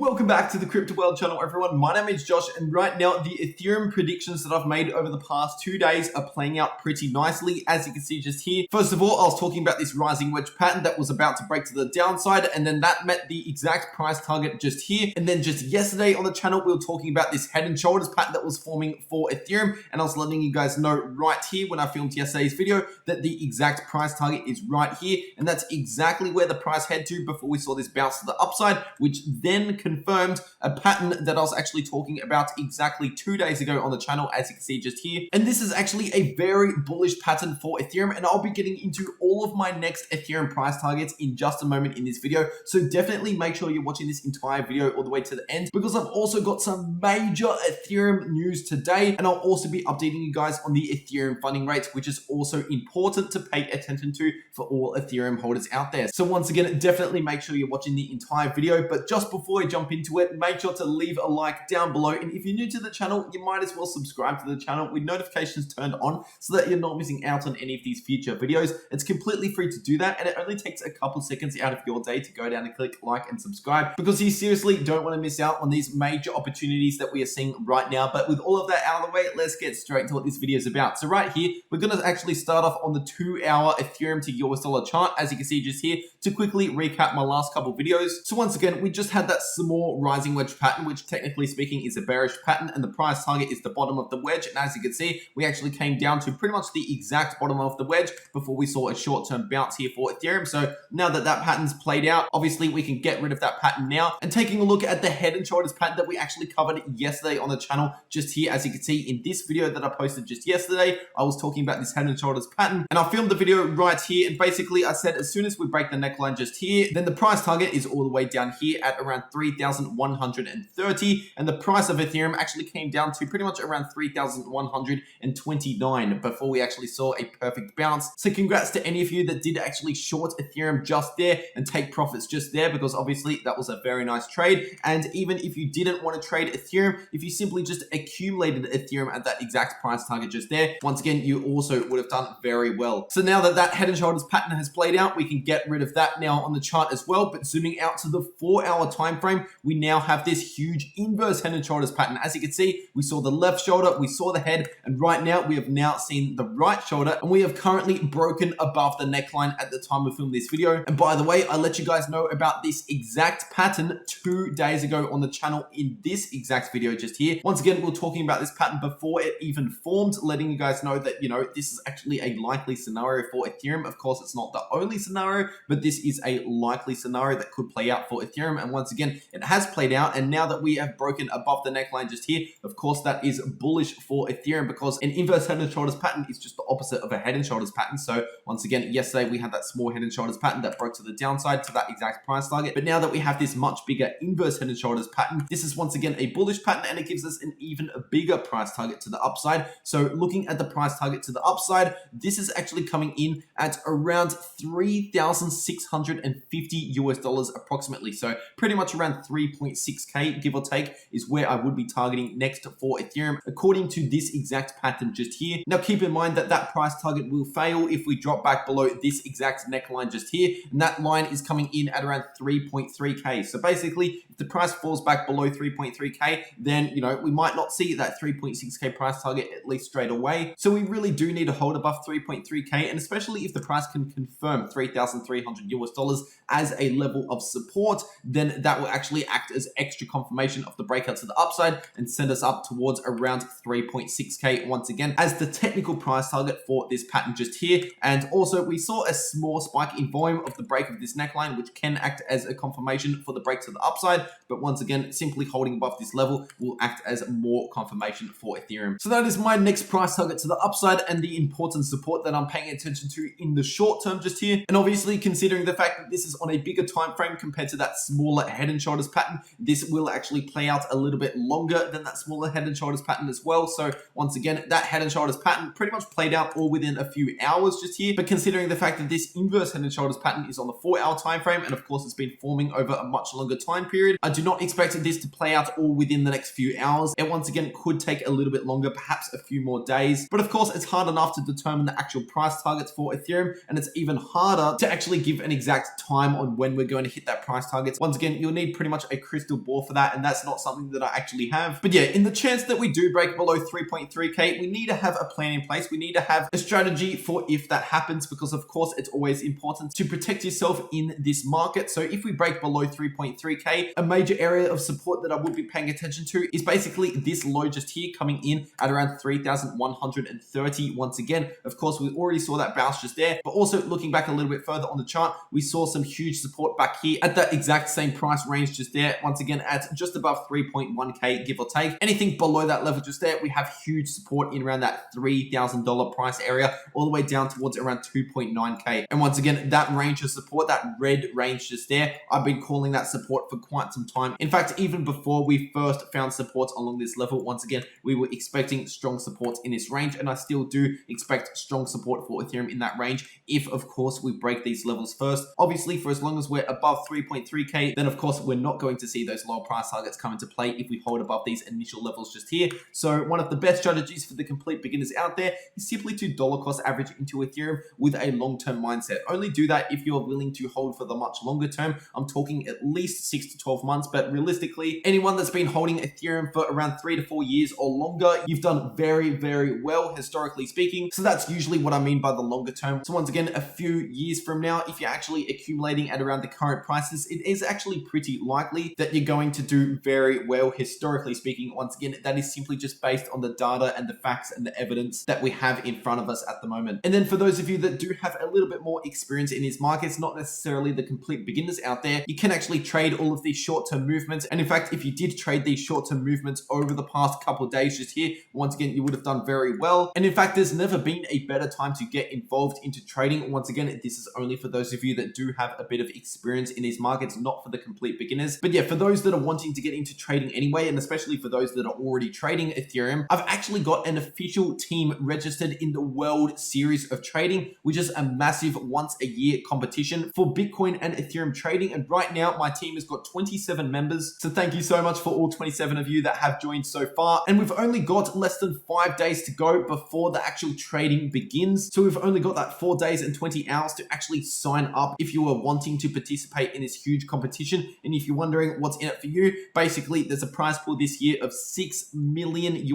Welcome back to the Crypto World channel, everyone. My name is Josh, and right now the Ethereum predictions that I've made over the past 2 days are playing out pretty nicely, as you can see just here. First of all, I was talking about this rising wedge pattern that was about to break to the downside, and then that met the exact price target just here. And then just yesterday on the channel, we were talking about this head and shoulders pattern that was forming for Ethereum, and I was letting you guys know right here when I filmed yesterday's video that the exact price target is right here, and that's exactly where the price head to before we saw this bounce to the upside, which then confirmed a pattern that I was actually talking about exactly 2 days ago on the channel, as you can see just here. And this is actually a very bullish pattern for Ethereum, and I'll be getting into all of my next Ethereum price targets in just a moment in this video. So definitely make sure you're watching this entire video all the way to the end, because I've also got some major Ethereum news today, and I'll also be updating you guys on the Ethereum funding rates, which is also important to pay attention to for all Ethereum holders out there. So once again, definitely make sure you're watching the entire video. But just before I jump into it, make sure to leave a like down below, and if you're new to the channel, you might as well subscribe to the channel with notifications turned on so that you're not missing out on any of these future videos. It's completely free to do that, and it only takes a couple seconds out of your day to go down and click like and subscribe, because you seriously don't want to miss out on these major opportunities that we are seeing right now. But with all of that out of the way, let's get straight to what this video is about. So right here, we're going to actually start off on the 2-hour Ethereum to US dollar chart, as you can see just here, to quickly recap my last couple videos. So once again, we just had that small rising wedge pattern, which technically speaking is a bearish pattern, and the price target is the bottom of the wedge. And as you can see, we actually came down to pretty much the exact bottom of the wedge before we saw a short-term bounce here for Ethereum. So now that that pattern's played out, obviously we can get rid of that pattern now. And taking a look at the head and shoulders pattern that we actually covered yesterday on the channel, just here, as you can see in this video that I posted just yesterday, I was talking about this head and shoulders pattern, and I filmed the video right here. And basically I said, as soon as we break the neckline just here, then the price target is all the way down here at around 3,130, and the price of Ethereum actually came down to pretty much around 3,129 before we actually saw a perfect bounce. So congrats to any of you that did actually short Ethereum just there and take profits just there, because obviously that was a very nice trade. And even if you didn't want to trade Ethereum, if you simply just accumulated Ethereum at that exact price target just there, once again, you also would have done very well. So now that that head and shoulders pattern has played out, we can get rid of that now on the chart as well. But zooming out to the 4-hour time frame, we now have this huge inverse head and shoulders pattern. As you can see, we saw the left shoulder, we saw the head, and right now we have now seen the right shoulder, and we have currently broken above the neckline at the time we filmed this video. And by the way, I let you guys know about this exact pattern 2 days ago on the channel in this exact video just here. Once again, we're talking about this pattern before it even formed, letting you guys know that, this is actually a likely scenario for Ethereum. Of course, it's not the only scenario, but this is a likely scenario that could play out for Ethereum. And once again, it has played out, and now that we have broken above the neckline just here, of course that is bullish for Ethereum, because an inverse head and shoulders pattern is just the opposite of a head and shoulders pattern. So once again, yesterday we had that small head and shoulders pattern that broke to the downside to that exact price target, but now that we have this much bigger inverse head and shoulders pattern, this is once again a bullish pattern, and it gives us an even bigger price target to the upside. So looking at the price target to the upside, this is actually coming in at around 3,650 US dollars approximately. So pretty much around 3.6k, give or take, is where I would be targeting next for Ethereum, according to this exact pattern just here. Now keep in mind that that price target will fail if we drop back below this exact neckline just here, and that line is coming in at around 3.3k. So basically, if the price falls back below 3.3k, then we might not see that 3.6k price target at least straight away. So we really do need to hold above 3.3k, and especially if the price can confirm 3,300 US dollars as a level of support, then that will actually act as extra confirmation of the breakout to the upside and send us up towards around 3.6k once again as the technical price target for this pattern just here. And also we saw a small spike in volume of the break of this neckline, which can act as a confirmation for the break to the upside. But once again, simply holding above this level will act as more confirmation for Ethereum. So that is my next price target to the upside, and the important support that I'm paying attention to in the short term just here. And obviously, considering the fact that this is on a bigger time frame compared to that smaller head and shoulders pattern, this will actually play out a little bit longer than that smaller head and shoulders pattern as well. So once again, that head and shoulders pattern pretty much played out all within a few hours just here. But considering the fact that this inverse head and shoulders pattern is on the 4-hour time frame, and of course it's been forming over a much longer time period, I do not expect this to play out all within the next few hours. It once again could take a little bit longer, perhaps a few more days. But of course, it's hard enough to determine the actual price targets for Ethereum, and it's even harder to actually give an exact time on when we're going to hit that price target. Once again, you'll need pretty much a crystal ball for that, and that's not something that I actually have. But yeah, in the chance that we do break below 3.3k, we need to have a plan in place. We need to have a strategy for if that happens, because of course it's always important to protect yourself in this market. So if we break below 3.3k, a major area of support that I would be paying attention to is basically this low just here, coming in at around 3,130. Once again, of course, we already saw that bounce just there, but also looking back a little bit further on the chart, we saw some huge support back here at that exact same price range just there. Once again, at just above 3.1k, give or take. Anything below that level just there, we have huge support in around that $3,000 price area, all the way down towards around 2.9k. And once again, that range of support, that red range just there, I've been calling that support for quite some time. In fact, even before we first found support along this level, once again, we were expecting strong support in this range, and I still do expect strong support for Ethereum in that range if, of course, we break these levels first. Obviously, for as long as we're above 3.3k, then of course we're not going to see those lower price targets come into play if we hold above these initial levels just here. So one of the best strategies for the complete beginners out there is simply to dollar cost average into Ethereum with a long-term mindset. Only do that if you're willing to hold for the much longer term. I'm talking at least 6 to 12 months, but realistically, anyone that's been holding Ethereum for around 3 to 4 years or longer, you've done very, very well, historically speaking. So that's usually what I mean by the longer term. So once again, a few years from now, if you're actually accumulating at around the current prices, it is actually pretty likely that you're going to do very well, historically speaking. Once again, that is simply just based on the data and the facts and the evidence that we have in front of us at the moment. And then for those of you that do have a little bit more experience in these markets, not necessarily the complete beginners out there, you can actually trade all of these short-term movements. And in fact, if you did trade these short-term movements over the past couple of days just here, once again, you would have done very well. And in fact, there's never been a better time to get involved into trading. Once again, this is only for those of you that do have a bit of experience in these markets, not for the complete beginners. But yeah, for those that are wanting to get into trading anyway, and especially for those that are already trading Ethereum, I've actually got an official team registered in the World Series of Trading, which is a massive once a year competition for Bitcoin and Ethereum trading. And right now, my team has got 27 members. So thank you so much for all 27 of you that have joined so far. And we've only got less than 5 days to go before the actual trading begins. So we've only got that 4 days and 20 hours to actually sign up if you are wanting to participate in this huge competition. And if you're wondering what's in it for you, basically there's a prize pool this year of $6 million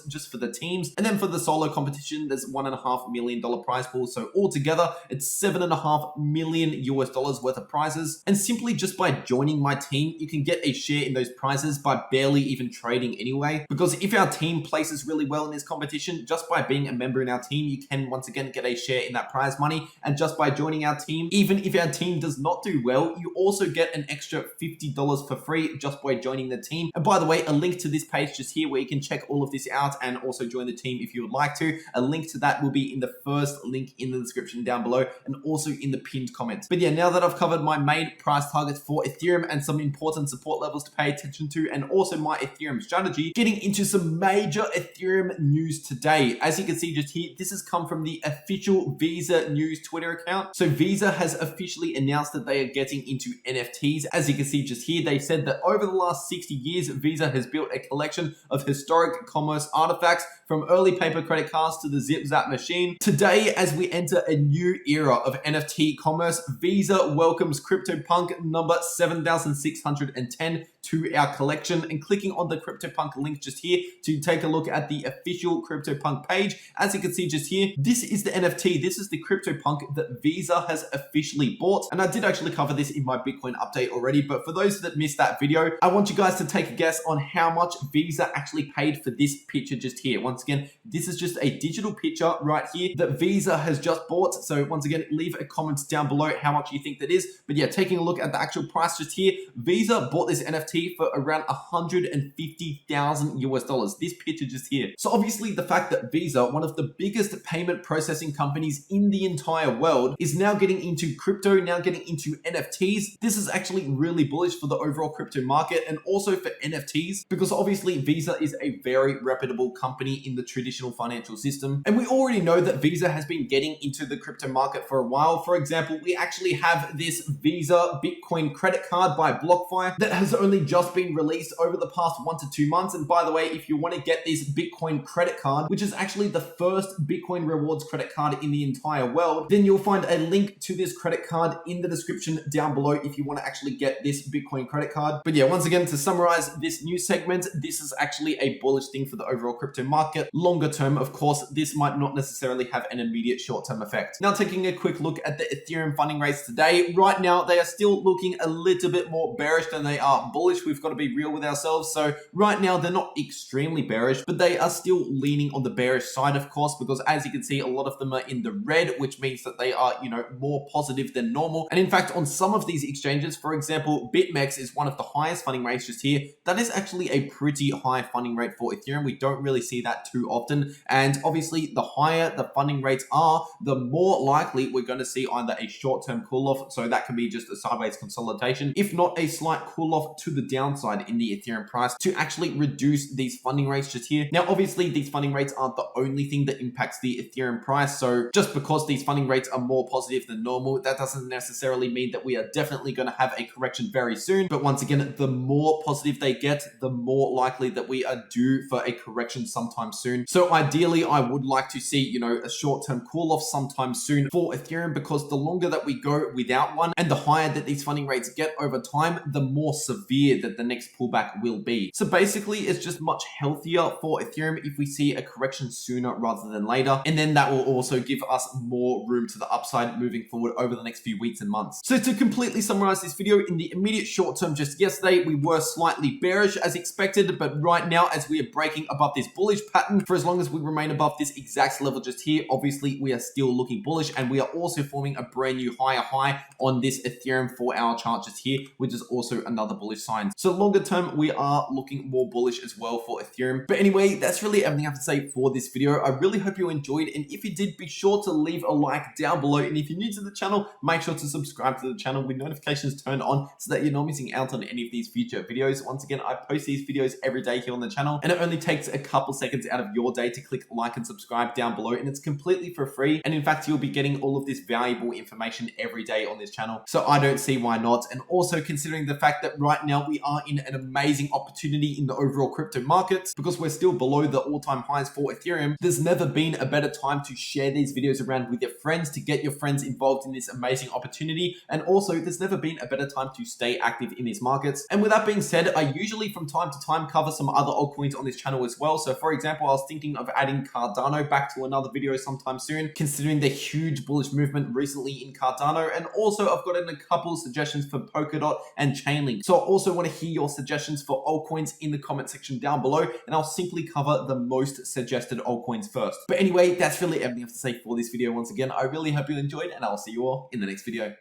just for the teams. And then for the solo competition, there's $1.5 million prize pool. So altogether, it's $7.5 million worth of prizes. And simply just by joining my team, you can get a share in those prizes by barely even trading anyway. Because if our team places really well in this competition, just by being a member in our team, you can once again get a share in that prize money. And just by joining our team, even if our team does not do well, you also get an extra $50 for free just by joining the team. And by the way, a link to this page just here where you can check all of this out and also join the team if you would like to. A link to that will be in the first link in the description down below and also in the pinned comments. But yeah, now that I've covered my main price targets for Ethereum and some important support levels to pay attention to, and also my Ethereum strategy, getting into some major Ethereum news today. As you can see just here, this has come from the official Visa News Twitter account. So Visa has officially announced that they are getting into NFTs. As you can see just here, they said that over the last 60 years, Visa has built a collection of historic commerce artifacts, from early paper credit cards to the Zip Zap machine. Today, as we enter a new era of NFT commerce, Visa welcomes CryptoPunk number 7610 to our collection. And clicking on the CryptoPunk link just here to take a look at the official CryptoPunk page, as you can see just here, this is the NFT. This is the CryptoPunk that Visa has officially bought. And I did actually cover this in my Bitcoin update already, but for those that missed that video, I want you guys to take a guess on how much Visa actually paid for this picture just here. Once again, this is just a digital picture right here that Visa has just bought. So once again, leave a comment down below how much you think that is. But yeah, taking a look at the actual price just here, Visa bought this NFT for around $150,000. This picture just here. So obviously the fact that Visa, one of the biggest payment processing companies in the entire world, is now getting into crypto, now getting into NFTs, this is actually really bullish for the overall crypto market and also for NFTs, because obviously Visa is a very reputable company in the traditional financial system. And we already know that Visa has been getting into the crypto market for a while. For example, we actually have this Visa Bitcoin credit card by BlockFi that has only literally just been released over the past 1 to 2 months. And by the way, if you want to get this Bitcoin credit card, which is actually the first Bitcoin rewards credit card in the entire world, then you'll find a link to this credit card in the description down below if you want to actually get this Bitcoin credit card. But yeah, once again, to summarize this news segment, this is actually a bullish thing for the overall crypto market. Longer term, of course, this might not necessarily have an immediate short-term effect. Now, taking a quick look at the Ethereum funding rates today, right now, they are still looking a little bit more bearish than they are bullish. We've got to be real with ourselves. So right now, they're not extremely bearish, but they are still leaning on the bearish side, of course, because as you can see, a lot of them are in the red, which means that they are, more positive than normal. And in fact, on some of these exchanges, for example, BitMEX is one of the highest funding rates just here. That is actually a pretty high funding rate for Ethereum. We don't really see that too often. And obviously, the higher the funding rates are, the more likely we're going to see either a short-term cool-off, so that can be just a sideways consolidation, if not a slight cool-off to the downside in the Ethereum price to actually reduce these funding rates just here. Now, obviously, these funding rates aren't the only thing that impacts the Ethereum price. So just because these funding rates are more positive than normal, that doesn't necessarily mean that we are definitely going to have a correction very soon. But once again, the more positive they get, the more likely that we are due for a correction sometime soon. So ideally, I would like to see, a short-term cool-off sometime soon for Ethereum, because the longer that we go without one and the higher that these funding rates get over time, the more severe that the next pullback will be. So basically, it's just much healthier for Ethereum if we see a correction sooner rather than later. And then that will also give us more room to the upside moving forward over the next few weeks and months. So to completely summarize this video, in the immediate short term, just yesterday, we were slightly bearish as expected, but right now, as we are breaking above this bullish pattern, for as long as we remain above this exact level just here, obviously we are still looking bullish, and we are also forming a brand new higher high on this Ethereum 4-hour chart just here, which is also another bullish sign. So longer term, we are looking more bullish as well for Ethereum. But anyway, that's really everything I have to say for this video. I really hope you enjoyed, and if you did, be sure to leave a like down below. And if you're new to the channel, make sure to subscribe to the channel with notifications turned on so that you're not missing out on any of these future videos. Once again, I post these videos every day here on the channel, and it only takes a couple seconds out of your day to click like and subscribe down below, and it's completely for free. And in fact, you'll be getting all of this valuable information every day on this channel. So I don't see why not. And also considering the fact that right now we are in an amazing opportunity in the overall crypto markets, because we're still below the all-time highs for Ethereum, there's never been a better time to share these videos around with your friends, to get your friends involved in this amazing opportunity. And also, there's never been a better time to stay active in these markets. And with that being said, I usually from time to time cover some other altcoins on this channel as well. So for example, I was thinking of adding Cardano back to another video sometime soon, considering the huge bullish movement recently in Cardano. And also I've got in a couple of suggestions for Polkadot and Chainlink. So I also want to hear your suggestions for altcoins in the comment section down below, and I'll simply cover the most suggested altcoins first. But anyway, that's really everything I have to say for this video. Once again, I really hope you enjoyed, and I'll see you all in the next video.